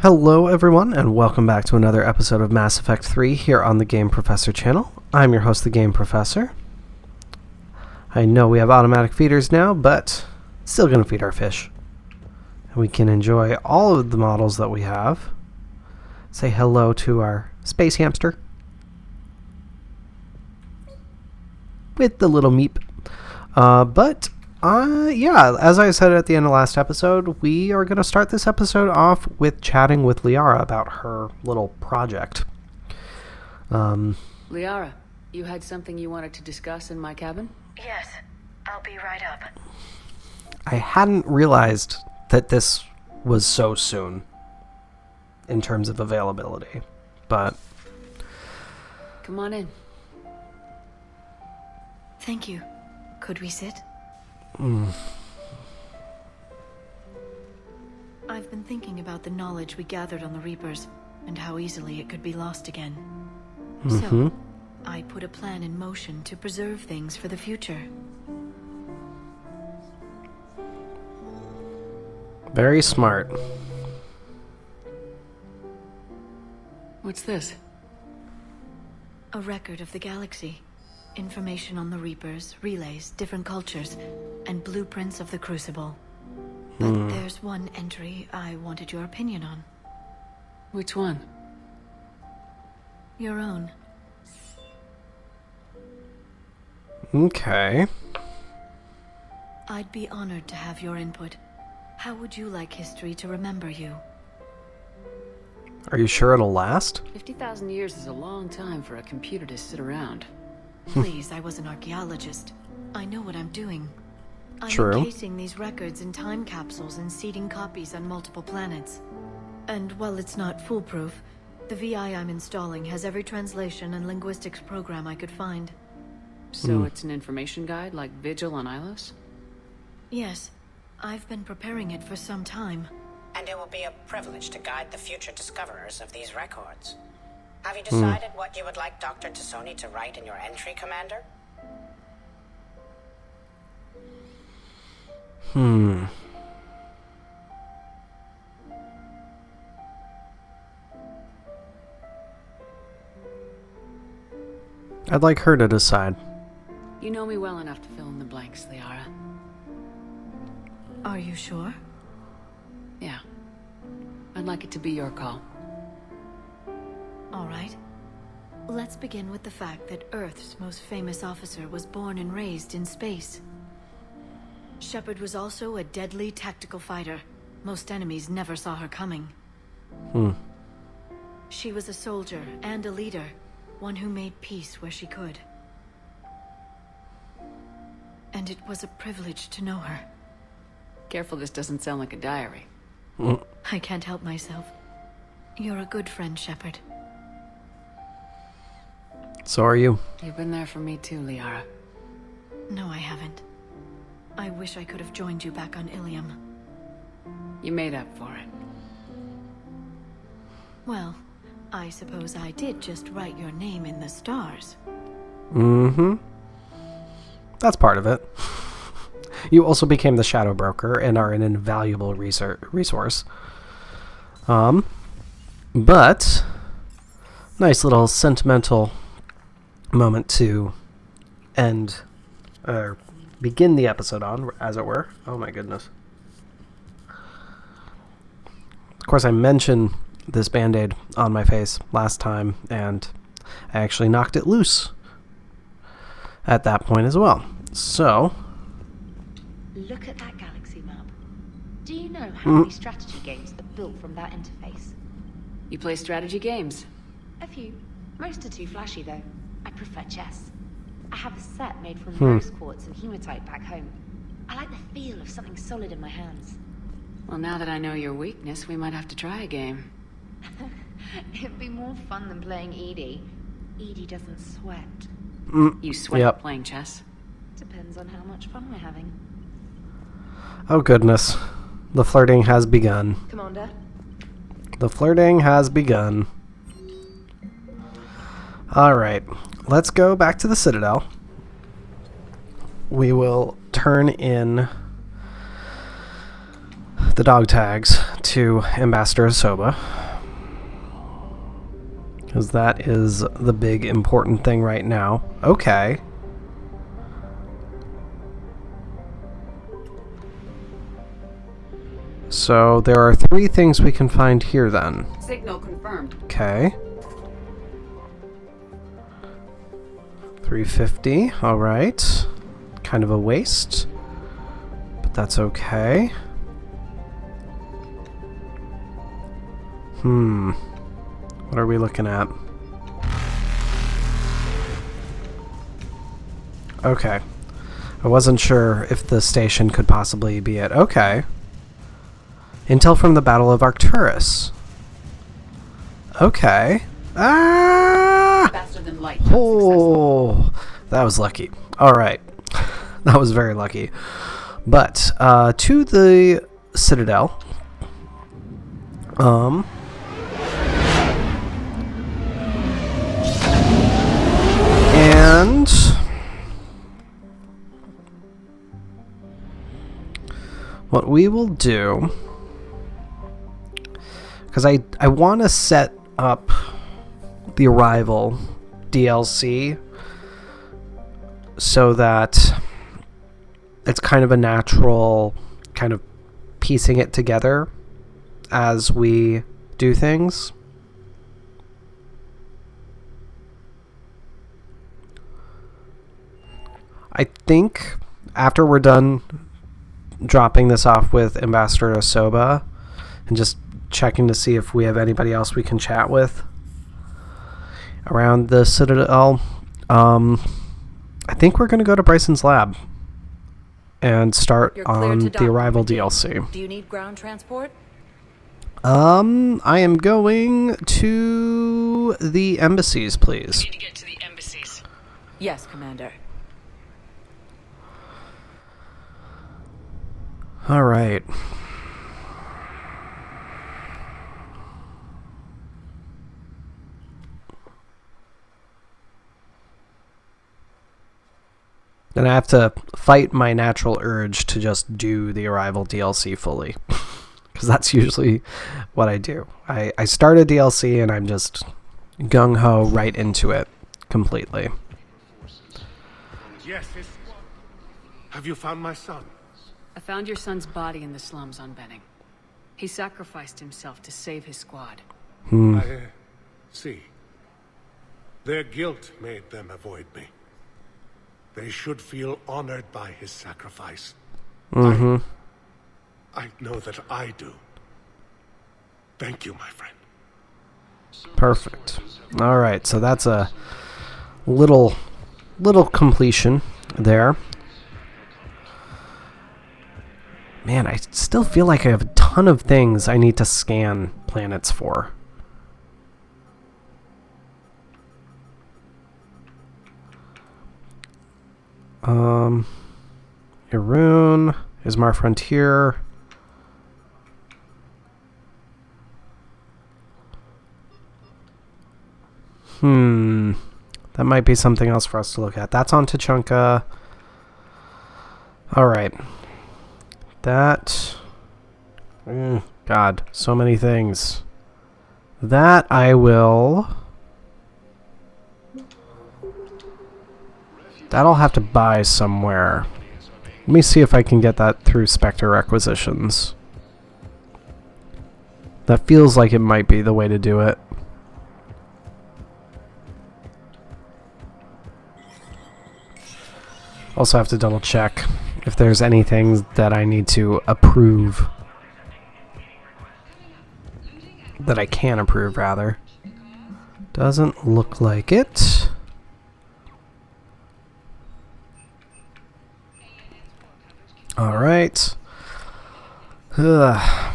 Hello everyone, and welcome back to another episode of Mass Effect 3 here on the Game Professor channel. I'm your host, the Game Professor. I know we have automatic feeders now, but still going to feed our fish. And we can enjoy all of the models that we have. Say hello to our space hamster. With the little meep. Yeah, as I said at the end of last episode, we are going to start this episode off with chatting with Liara about her little project. Liara, you had something you wanted to discuss in my cabin? Yes, I'll be right up. I hadn't realized that this was so soon in terms of availability, but... Come on in. Thank you. Could we sit? I've been thinking about the knowledge we gathered on the Reapers, and how easily it could be lost again. So, I put a plan in motion to preserve things for the future. Very smart. What's this? A record of the galaxy. Information on the Reapers, relays, different cultures, and blueprints of the Crucible. But there's one entry I wanted your opinion on. Which one? Your own. Okay. I'd be honored to have your input. How would you like history to remember you? Are you sure it'll last? 50,000 years is a long time for a computer to sit around. Please, I was an archaeologist. I know what I'm doing. I'm True. encasing these records in time capsules and seeding copies on multiple planets. And while it's not foolproof, the VI I'm installing has every translation and linguistics program I could find. So it's an information guide like Vigil on Ilos? Yes, I've been preparing it for some time. And it will be a privilege to guide the future discoverers of these records. Have you decided what you would like Dr. Tassoni to write in your entry, Commander? I'd like her to decide. You know me well enough to fill in the blanks, Liara. Are you sure? Yeah. I'd like it to be your call. All right. Let's begin with the fact that Earth's most famous officer was born and raised in space. Shepard was also a deadly tactical fighter. Most enemies never saw her coming. She was a soldier and a leader, one who made peace where she could. And it was a privilege to know her. Careful this doesn't sound like a diary. I can't help myself. You're a good friend, Shepard. So are you. You've been there for me too, Liara. No, I haven't. I wish I could have joined you back on Ilium. You made up for it. Well, I suppose I did just write your name in the stars. That's part of it. You also became the Shadow Broker and are an invaluable resource. But nice little sentimental moment to end or begin the episode on, as it were. Oh my goodness. Of course, I mentioned this band-aid on my face last time, and I actually knocked it loose at that point as well. So, look at that galaxy map. Do you know how many strategy games are built from that interface? You play strategy games? A few. Most are too flashy, though. I prefer chess. I have a set made from rose quartz and hematite back home. I like the feel of something solid in my hands. Well, now that I know your weakness, we might have to try a game. It'd be more fun than playing Edie. Edie doesn't sweat. You sweat playing chess? Depends on how much fun we're having. oh goodness. The flirting has begun. Commander? The flirting has begun. Alright, let's go back to the Citadel. We will turn in the dog tags to Ambassador Osoba, because that is the big important thing right now. Okay. So there are 3 things we can find here then. Signal confirmed. Okay. 350, alright. Kind of a waste, but that's okay. What are we looking at? Okay. I wasn't sure if the station could possibly be it. Okay. Intel from the Battle of Arcturus. Okay. Ah! Faster than light. Oh, that was lucky. All right. That was very lucky. But to the Citadel. And what we will do, because I want to set up the Arrival DLC so that it's kind of a natural kind of piecing it together as we do things. I think after we're done dropping this off with Ambassador Osoba and just checking to see if we have anybody else we can chat with around the Citadel, I think we're going to go to Bryson's lab and start on the Arrival DLC. Do you need ground transport? I am going to the embassies, please. Need to get to the embassies. Yes, Commander. All right. Then I have to fight my natural urge to just do the Arrival DLC fully. Because that's usually what I do. I start a DLC and I'm just gung-ho right into it completely. Yes, have you found my son? I found your son's body in the slums on Benning. He sacrificed himself to save his squad. I see. Their guilt made them avoid me. They should feel honored by his sacrifice. I know that I do. Thank you, my friend. Perfect. All right, so that's a little completion there. Man, I still feel like I have a ton of things I need to scan planets for. Irun, Ismar Frontier. That might be something else for us to look at. That's on Tachanka. Alright. That... God, so many things. That I will... That'll have to buy somewhere. Let me see if I can get that through Spectre Requisitions. That feels like it might be the way to do it. Also have to double check if there's anything that I need to approve. That I can approve, rather. Doesn't look like it. Alright. I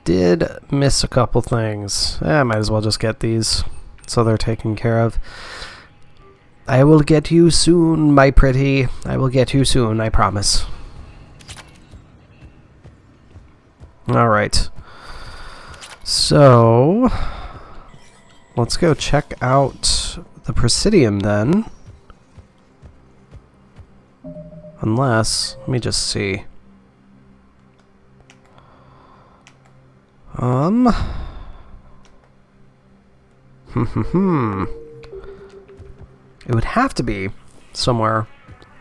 did miss a couple things. I might as well just get these so they're taken care of. I will get you soon, my pretty. I will get you soon, I promise. Alright. So, let's go check out the Presidium then. Unless, let me just see. It would have to be somewhere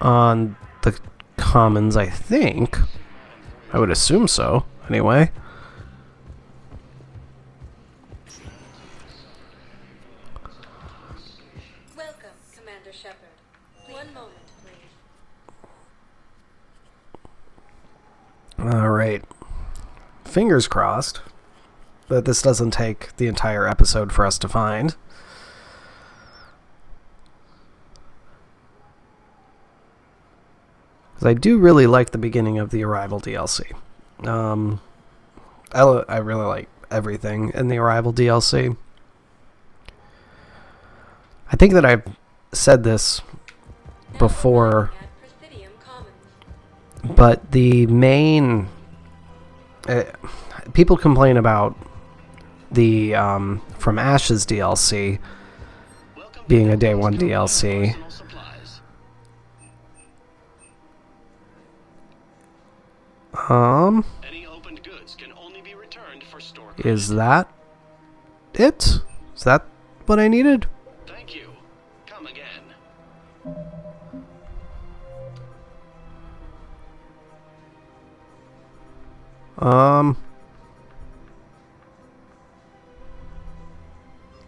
on the commons, I think. I would assume so, anyway. Welcome, Commander Shepard. 1 moment, please. Alright. Fingers crossed that this doesn't take the entire episode for us to find. Because I do really like the beginning of the Arrival DLC. I really like everything in the Arrival DLC. I think that I've said this before, but the main... people complain about the From Ashes DLC being a Day 1 DLC. Any opened goods can only be returned for store. Is that it? Is that what I needed? Thank you. Come again.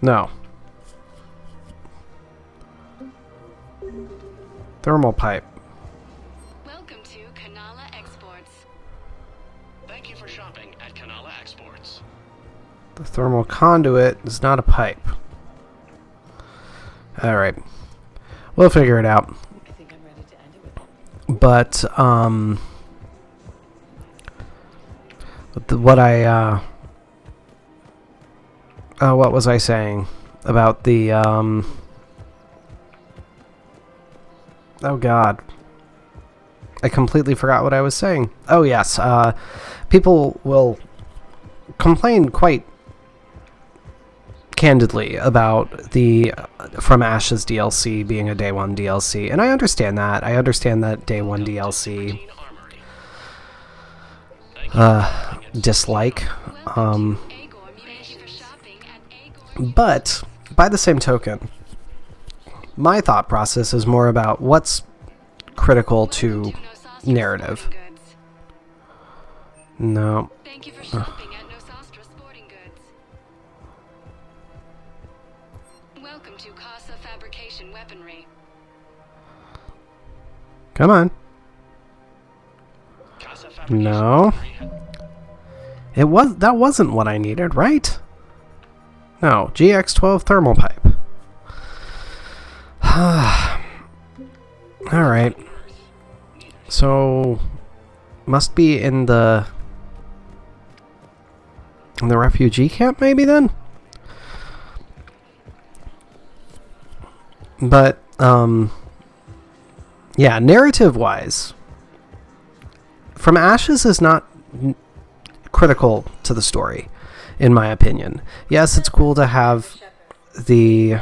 No. Thermal pipe. Welcome to Kanala Exports. Thank you for shopping at Kanala Exports. The thermal conduit is not a pipe. Alright. We'll figure it out. I think I'm ready to end it with But, what was I saying about the, oh god. I completely forgot what I was saying. Oh yes, people will complain quite candidly about the From Ashes DLC being a Day 1 DLC, and I understand that. I understand that Day 1 DLC dislike. But, by the same token, my thought process is more about what's critical to narrative. No. Thank you for shopping at Nosastra Sporting Goods. Welcome to Casa Fabrication Weaponry. Come on. No. That wasn't what I needed, right? No, GX12 thermal pipe. Alright. So, must be in the refugee camp maybe then? But, yeah, narrative-wise, From Ashes is not critical to the story, in my opinion. Yes, it's cool to have the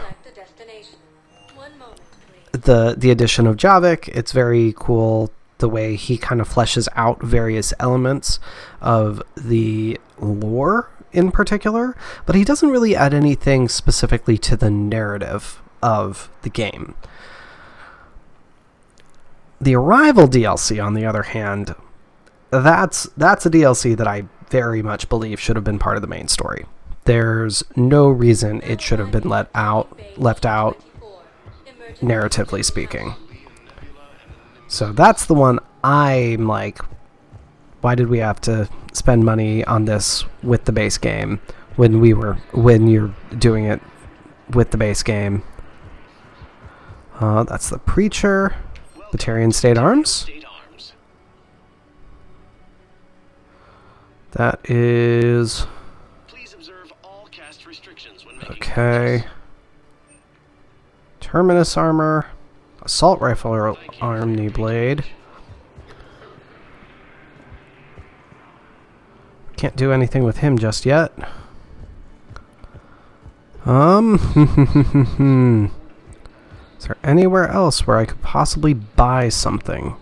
addition of Javik. It's very cool the way he kind of fleshes out various elements of the lore in particular, but he doesn't really add anything specifically to the narrative of the game. The Arrival DLC, on the other hand, that's a DLC that I very much believe should have been part of the main story. There's no reason it should have been left out, narratively speaking. So that's the one I'm like, why did we have to spend money on this with the base game when you're doing it with the base game? That's the Preacher, Batarian State Arms. That is... Okay. Terminus armor. Assault rifle or arm knee blade. Can't do anything with him just yet. Is there anywhere else where I could possibly buy something?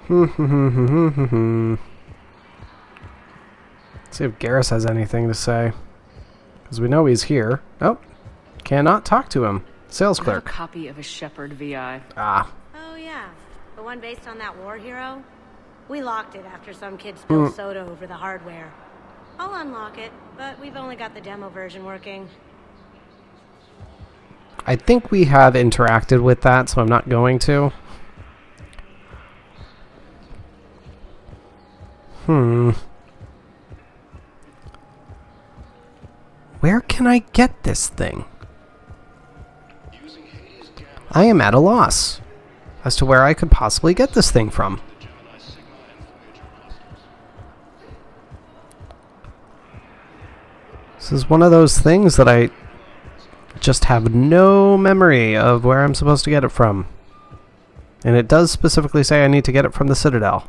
See if Garrus has anything to say. Because we know he's here. Oh, cannot talk to him. Sales A clerk. copy of a Shepherd VI. Ah. Oh yeah, the one based on that war hero? We locked it after some kid spilled soda over the hardware. I'll unlock it, but we've only got the demo version working. I think we have interacted with that, so I'm not going to. Where can I get this thing? I am at a loss as to where I could possibly get this thing from. This is one of those things that I just have no memory of where I'm supposed to get it from. And it does specifically say I need to get it from the Citadel.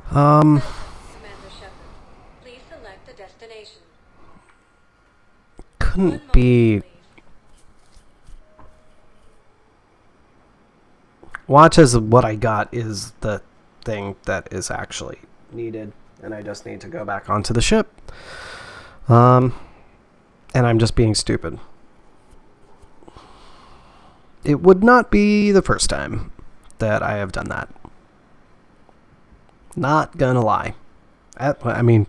Commander Shepard, please select a destination. Couldn't be... Please. Watch as what I got is the thing that is actually needed. And I just need to go back onto the ship. And I'm just being stupid. It would not be the first time that I have done that. Not gonna lie. I mean,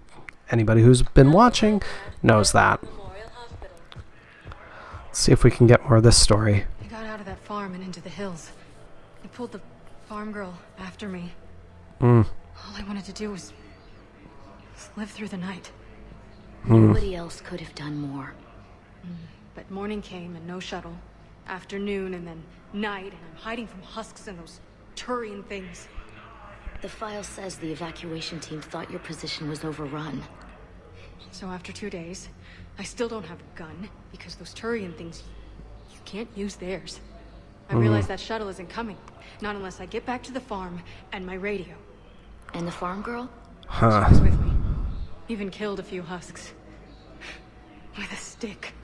anybody who's been watching knows that. Memorial Hospital. Let's see if we can get more of this story. I got out of that farm and into the hills. I pulled the farm girl after me. All I wanted to do was live through the night. Nobody else could have done more. But morning came and no shuttle. Afternoon and then night, and I'm hiding from husks and those Turian things. The file says the evacuation team thought your position was overrun. So after 2 days, I still don't have a gun because those Turian things, you can't use theirs. I realize that shuttle isn't coming. Not unless I get back to the farm and my radio. And the farm girl? She was with me. Even killed a few husks. With a stick.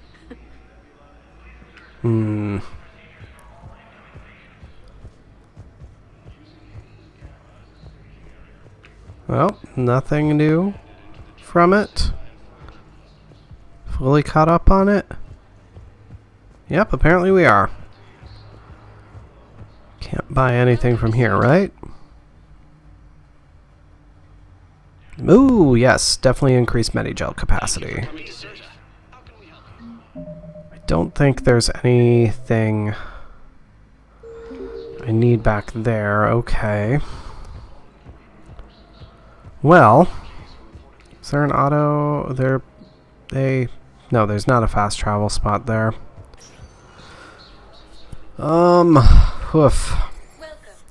Well, nothing new from it. Fully caught up on it. Yep, apparently we are. Can't buy anything from here, right? Ooh, yes, definitely increased Medigel capacity. I don't think there's anything I need back there. Okay. Well, is there an auto? No, there's not a fast travel spot there. Oof. Welcome,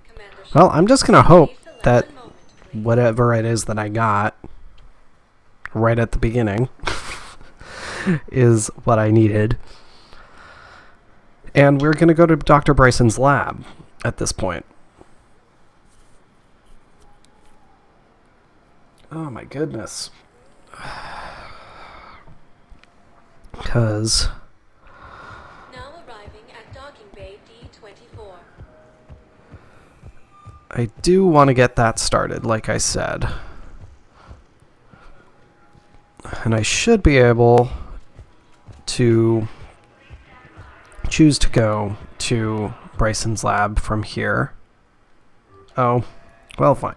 Commander Shepard. Well, I'm just gonna hope Please select that one moment. whatever it is that I got right at the beginning is what I needed. And we're going to go to Dr. Bryson's lab at this point. Oh my goodness. Because Now arriving at docking bay D-24. I do want to get that started, like I said. And I should be able to choose to go to Bryson's lab from here. Oh, well, fine.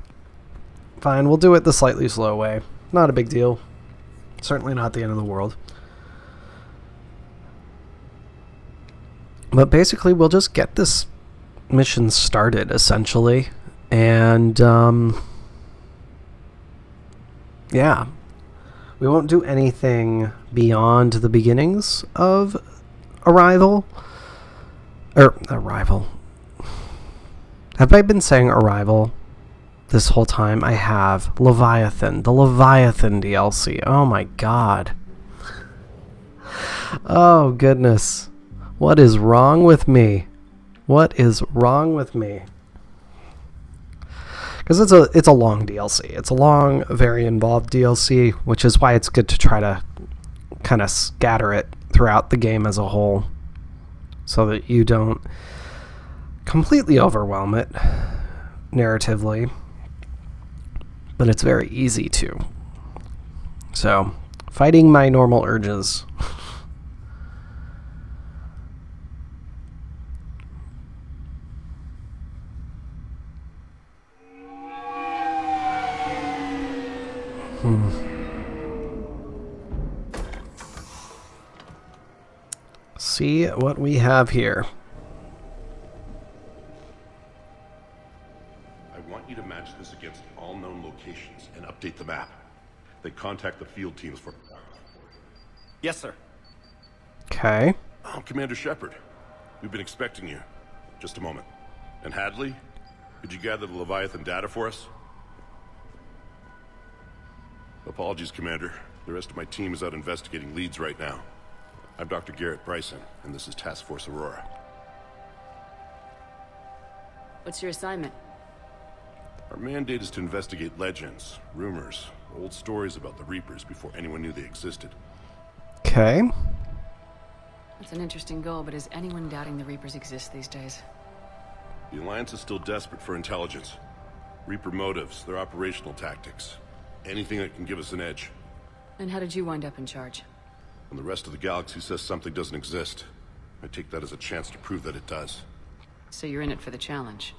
Fine, we'll do it the slightly slow way. Not a big deal. Certainly not the end of the world. But basically, we'll just get this mission started, essentially. And, yeah. We won't do anything beyond the beginnings of Arrival. Arrival. Have I been saying Arrival this whole time? I have. Leviathan. The Leviathan DLC. Oh my god. Oh goodness. What is wrong with me? What is wrong with me? Because it's a long DLC. It's a long, very involved DLC, which is why it's good to try to kind of scatter it throughout the game as a whole, so that you don't completely overwhelm it narratively, but it's very easy to. So, fighting my normal urges. See what we have here. I want you to match this against all known locations and update the map. They contact the field teams for... Yes, sir. Okay. I'm Commander Shepard. We've been expecting you. Just a moment. And Hadley, could you gather the Leviathan data for us? Apologies, Commander. The rest of my team is out investigating leads right now. I'm Dr. Bryson, and this is Task Force Aurora. What's your assignment? Our mandate is to investigate legends, rumors, old stories about the Reapers before anyone knew they existed. Okay. That's an interesting goal, but is anyone doubting the Reapers exist these days? The Alliance is still desperate for intelligence. Reaper motives, their operational tactics. Anything that can give us an edge. And how did you wind up in charge? When the rest of the galaxy says something doesn't exist, I take that as a chance to prove that it does. So you're in it for the challenge?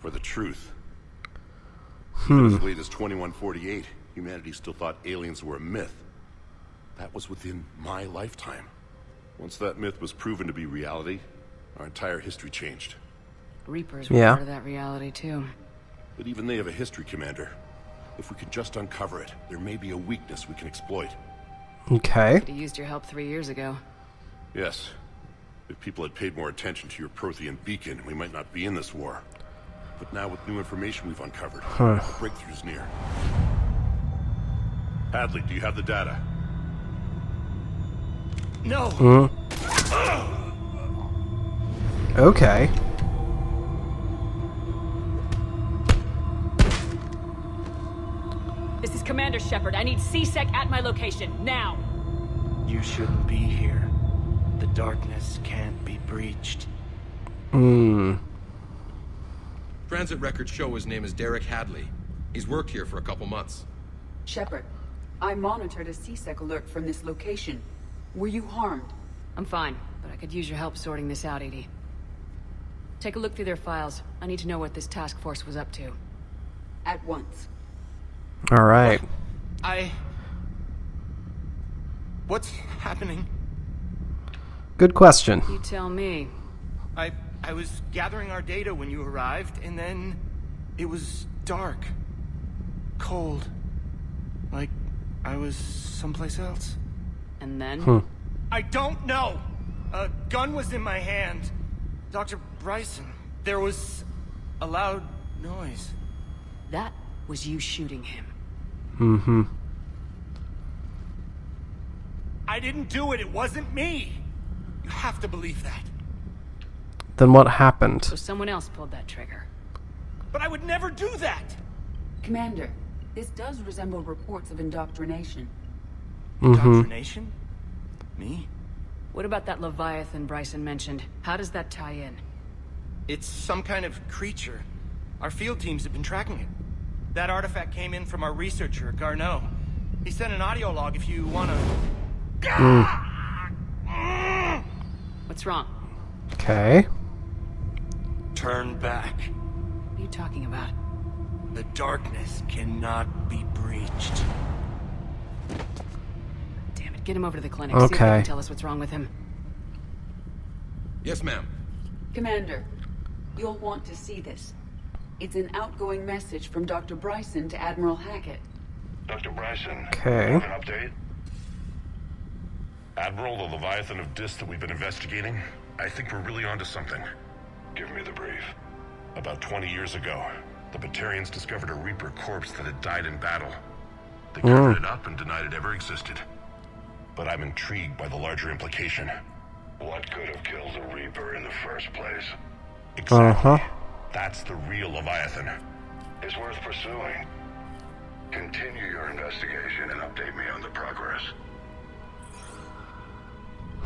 For the truth. Even as late as 2148, humanity still thought aliens were a myth. That was within my lifetime. Once that myth was proven to be reality, our entire history changed. Reapers were part of that reality too. But even they have a history, Commander. If we could just uncover it, there may be a weakness we can exploit. Okay. Could have used your help 3 years ago. Yes. If people had paid more attention to your Prothean beacon, we might not be in this war. But now with new information we've uncovered, the breakthrough's near. Hadley, do you have the data? No! Okay. This is Commander Shepard. I need C-Sec at my location, now! You shouldn't be here. The darkness can't be breached. Transit records show his name is Derek Hadley. He's worked here for a couple months. Shepard, I monitored a C-Sec alert from this location. Were you harmed? I'm fine, but I could use your help sorting this out, Edie. Take a look through their files. I need to know what this task force was up to. At once. All right. What's happening? Good question. You tell me. I was gathering our data when you arrived, and then it was dark. Cold. Like I was someplace else. And then? I don't know! A gun was in my hand. Dr. Bryson, there was a loud noise. That was you shooting him. I didn't do it. It wasn't me. You have to believe that. Then what happened? So someone else pulled that trigger. But I would never do that! Commander, this does resemble reports of indoctrination. Indoctrination? Me? What about that Leviathan Bryson mentioned? How does that tie in? It's some kind of creature. Our field teams have been tracking it. That artifact came in from our researcher, Garneau. He sent an audio log if you wanna... What's wrong? Okay. Turn back. What are you talking about? The darkness cannot be breached. Damn it, get him over to the clinic. See if they can tell us what's wrong with him. Yes, ma'am. Commander, you'll want to see this. It's an outgoing message from Dr. Bryson to Admiral Hackett. Dr. Bryson, okay. Have an update? Admiral, the Leviathan of Dis that we've been investigating, I think we're really onto something. Give me the brief. About 20 years ago, the Batarians discovered a Reaper corpse that had died in battle. They covered it up and denied it ever existed. But I'm intrigued by the larger implication. What could have killed a Reaper in the first place? Exactly. That's the real Leviathan. It's worth pursuing. Continue your investigation and update me on the progress.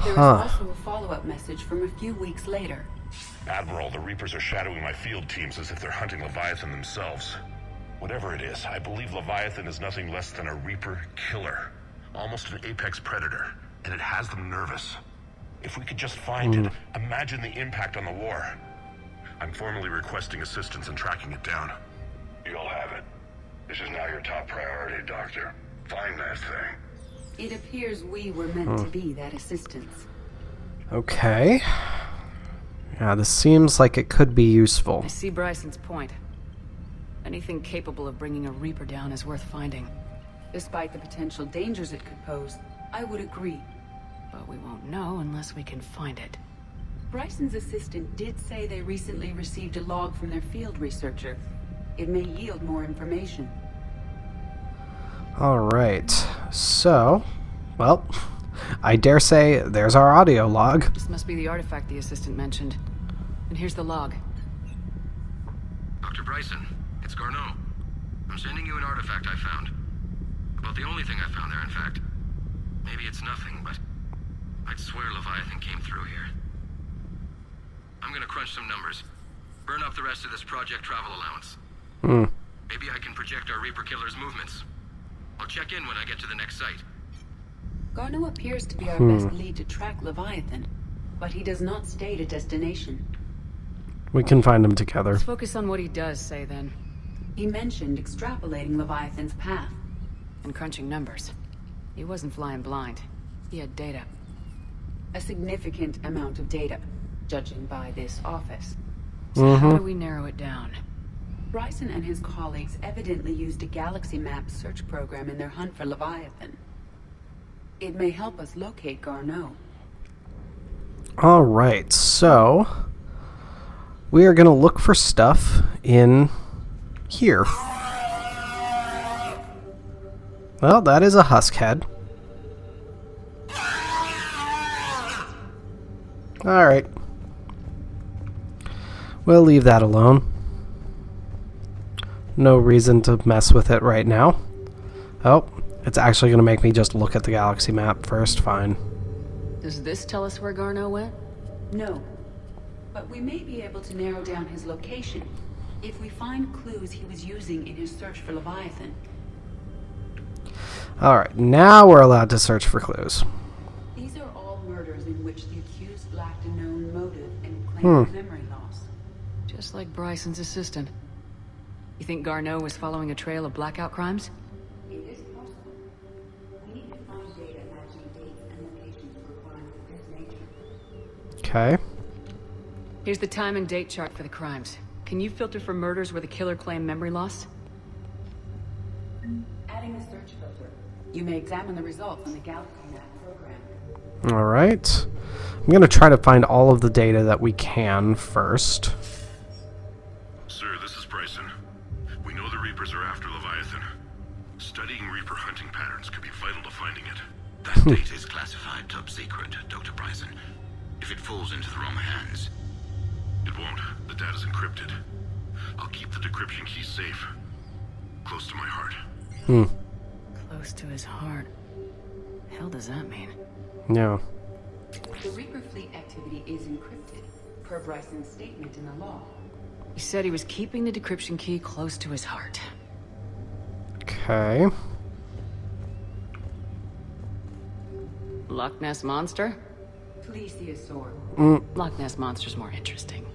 There is also a follow-up message from a few weeks later. Admiral, the Reapers are shadowing my field teams as if they're hunting Leviathan themselves. Whatever it is, I believe Leviathan is nothing less than a Reaper killer. Almost an apex predator, and it has them nervous. If we could just find it, imagine the impact on the war. I'm formally requesting assistance in tracking it down. You'll have it. This is now your top priority, Doctor. Find that thing. It appears we were meant to be that assistance. Okay. Yeah, this seems like it could be useful. I see Bryson's point. Anything capable of bringing a Reaper down is worth finding. Despite the potential dangers it could pose, I would agree. But we won't know unless we can find it. Bryson's assistant did say they recently received a log from their field researcher. It may yield more information. Alright, so, well, I dare say there's our audio log. This must be the artifact the assistant mentioned. And here's the log. Dr. Bryson, it's Garneau. I'm sending you an artifact I found. About the only thing I found there, in fact. Maybe it's nothing, but I'd swear Leviathan came through here. I'm gonna crunch some numbers. Burn up the rest of this project travel allowance. Maybe I can project our Reaper killer's movements. I'll check in when I get to the next site. Garneau appears to be our best lead to track Leviathan, but he does not state a destination. We can find them together. Let's focus on what he does say, then. He mentioned extrapolating Leviathan's path. And crunching numbers. He wasn't flying blind. He had data. A significant amount of data, judging by this office. So how do we narrow it down? Bryson and his colleagues evidently used a galaxy map search program in their hunt for Leviathan. It may help us locate Garneau. Alright, so we are going to look for stuff in here. Well, that is a husk head. Alright. We'll leave that alone. No reason to mess with it right now. Oh, it's actually going to make me just look at the galaxy map first. Fine. Does this tell us where Garneau went? No. But we may be able to narrow down his location if we find clues he was using in his search for Leviathan. Alright, now we're allowed to search for clues. These are all murders in which the accused lacked a known motive and claimed memory loss. Just like Bryson's assistant. You think Garneau was following a trail of blackout crimes? It is possible. We need to find data matching dates and locations for crimes of this nature. Okay. Here's the time and date chart for the crimes. Can you filter for murders where the killer claimed memory loss? Adding a search filter. You may examine the results on the Galaxy Map program. Alright. I'm going to try to find all of the data that we can first. Sir, this is Bryson. We know the Reapers are after Leviathan. Studying Reaper hunting patterns could be vital to finding it. That data is classified top secret, Dr. Bryson. If it falls into the wrong hands... It won't. The data's encrypted. I'll keep the decryption key safe. Close to my heart. Close to his heart. Hell does that mean? Yeah. The Reaper fleet activity is encrypted, per Bryson's statement in the law. He said he was keeping the decryption key close to his heart. Okay. Loch Ness Monster? Plesiosaur. Loch Ness Monster's more interesting.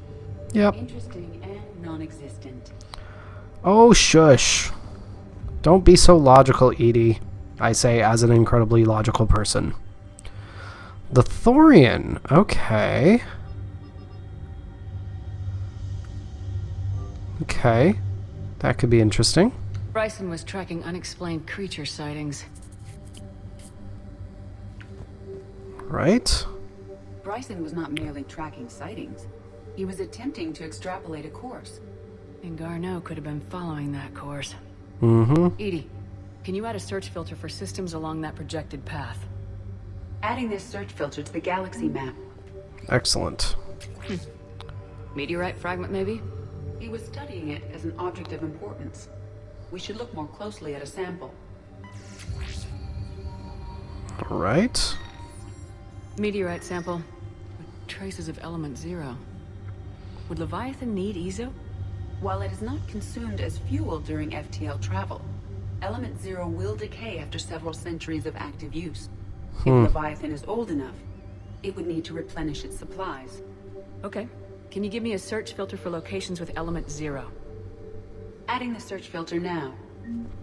Yep. Interesting and non-existent. Oh, shush. Don't be so logical, Edie. I say as an incredibly logical person. The Thorian. Okay. Okay. That could be interesting. Bryson was tracking unexplained creature sightings. Right. Bryson was not merely tracking sightings. He was attempting to extrapolate a course. And Garneau could have been following that course. Edie, can you add a search filter for systems along that projected path? Adding this search filter to the galaxy map. Excellent. Meteorite fragment, maybe? He was studying it as an object of importance. We should look more closely at a sample. Alright. Meteorite sample with traces of element 0. Would Leviathan need Ezo? While it is not consumed as fuel during FTL travel, Element Zero will decay after several centuries of active use. If Leviathan is old enough, it would need to replenish its supplies. Okay. Can you give me a search filter for locations with Element Zero? Adding the search filter now.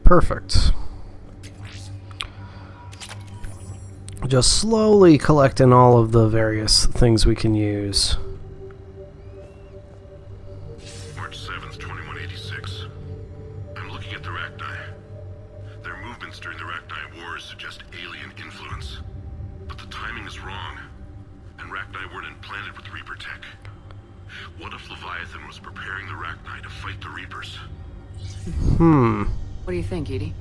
Perfect. Just slowly collecting all of the various things we can use. March 7th, 2186. I'm looking at the Rachni. Their movements during the Rachni Wars suggest alien influence. But the timing is wrong. And Rachni weren't implanted with Reaper tech. What if Leviathan was preparing the Rachni to fight the Reapers? What do you think, Edie?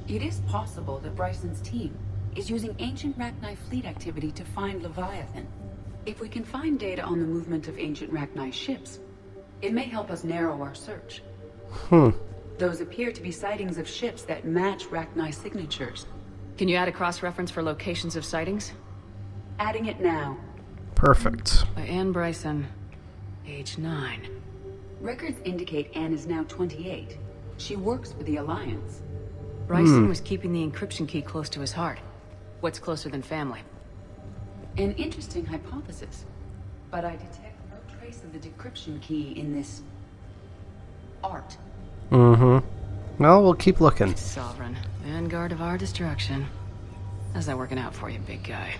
It is possible that Bryson's team is using ancient Rachni fleet activity to find Leviathan. If we can find data on the movement of ancient Rachni ships, it may help us narrow our search. Those appear to be sightings of ships that match Rachni signatures. Can you add a cross-reference for locations of sightings? Adding it now. Perfect. By Anne Bryson, age 9. Records indicate Anne is now 28. She works for the Alliance. Bryson was keeping the encryption key close to his heart. What's closer than family? An interesting hypothesis, but I detect no trace of the decryption key in this art. Well, we'll keep looking. Sovereign, vanguard of our destruction. How's that working out for you, big guy?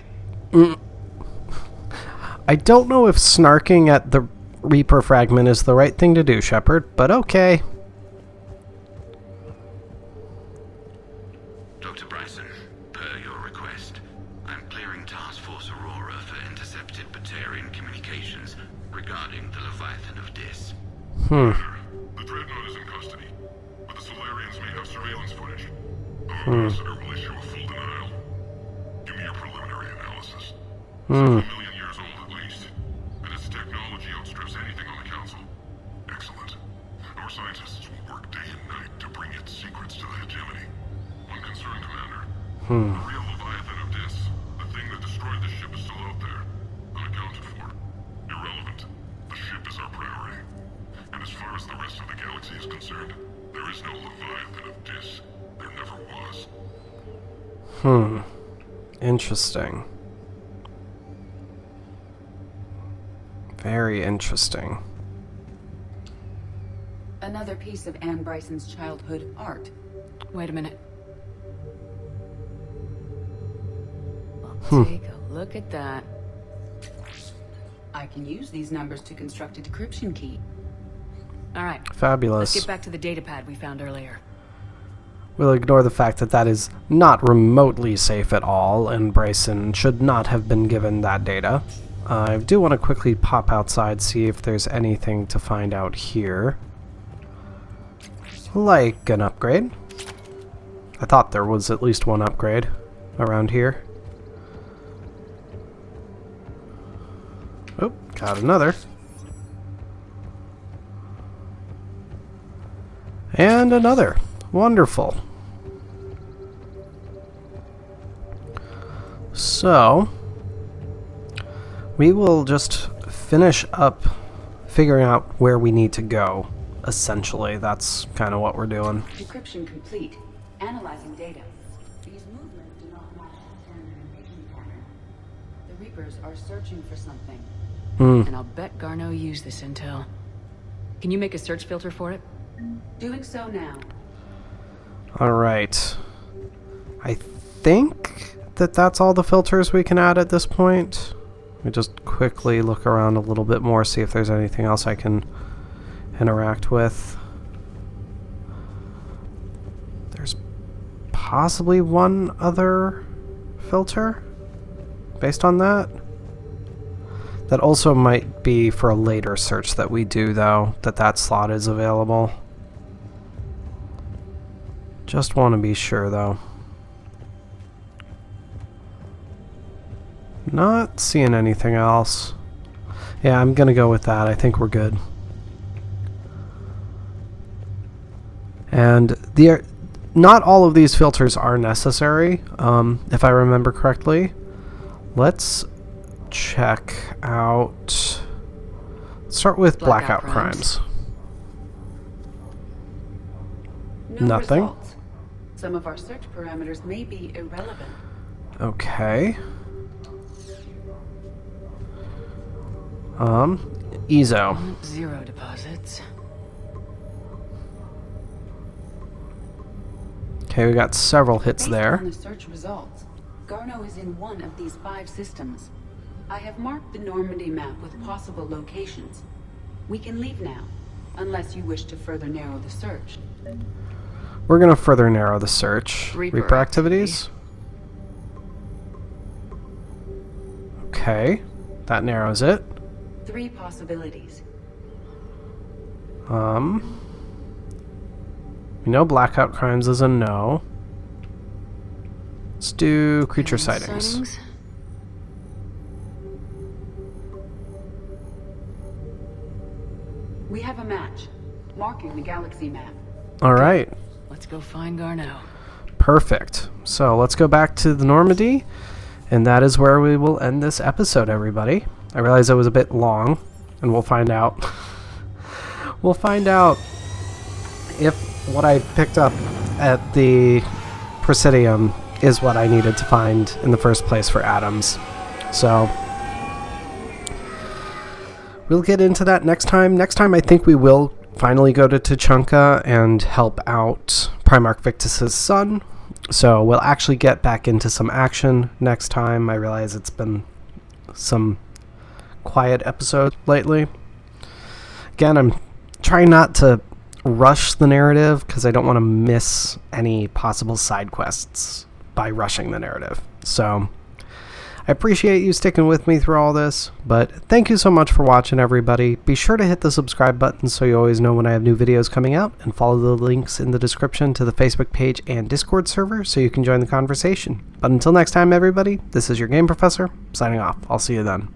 I don't know if snarking at the Reaper fragment is the right thing to do, Shepard, but okay. Dr. Bryson, per your request, I'm clearing Task Force Aurora for intercepted Batarian communications regarding the Leviathan of Dis. The Dreadnought is in custody, but the Solarians may have surveillance footage. Our ambassador will issue a full denial. Give me your preliminary analysis. 7 million years old at least, and its technology outstrips anything on the Council. Excellent. Our scientists will work day and night to bring its secrets to the hegemony. One concern, Commander. The real Leviathan of Dis, the thing that destroyed the ship, is still out there, unaccounted for. Irrelevant. The ship is our priority. And as far as the rest of the galaxy is concerned, there is no Leviathan of Dis. There never was. Interesting. Very interesting. Another piece of Anne Bryson's childhood art. Wait a minute. Well, take a look at that. I can use these numbers to construct a decryption key. All right. Fabulous. Let's get back to the datapad we found earlier. We'll ignore the fact that that is not remotely safe at all, and Bryson should not have been given that data. I do want to quickly pop outside, see if there's anything to find out here. Like an upgrade. I thought there was at least one upgrade around here. Oh, got another. And another. Wonderful. So, we will just finish up figuring out where we need to go. Essentially, that's kind of what we're doing. Decryption complete. Analyzing data. These movements do not match the standard engagement pattern. The Reapers are searching for something. And I'll bet Garneau used this intel. Can you make a search filter for it? Doing so now. Alright. I think that that's all the filters we can add at this point. Let me just quickly look around a little bit more, see if there's anything else I can interact with. There's possibly one other filter based on that. That also might be for a later search that we do, though, that slot is available. Just want to be sure, though. Not seeing anything else. Yeah, I'm gonna go with that. I think we're good. And not all of these filters are necessary, if I remember correctly. Let's check out Start with blackout crimes. No Nothing. results. Some of our search parameters may be irrelevant. Okay. EZO. 0 deposits. Okay, we got several hits Based there. on the search results, Garno is in one of these 5 systems. I have marked the Normandy map with possible locations. We can leave now, unless you wish to further narrow the search. We're going to further narrow the search. Reaper activities. Okay, that narrows it. 3 possibilities. We know blackout crimes is a no. Let's do creature sightings. We have a match, marking the galaxy map. All right. Let's go find Garno. Perfect. So let's go back to the Normandy, and that is where we will end this episode, everybody. I realize it was a bit long, and we'll find out. We'll find out if what I picked up at the Presidium is what I needed to find in the first place for Adams. So we'll get into that next time. Next time, I think we will finally go to Tuchanka and help out Primarch Victus's son. So we'll actually get back into some action next time. I realize it's been some quiet episodes lately. Again, I'm trying not to rush the narrative because I don't want to miss any possible side quests by rushing the narrative. So I appreciate you sticking with me through all this, but thank you so much for watching, everybody. Be sure to hit the subscribe button so you always know when I have new videos coming out, and follow the links in the description to the Facebook page and Discord server so you can join the conversation. But until next time, everybody, this is your Game Professor, signing off. I'll see you then.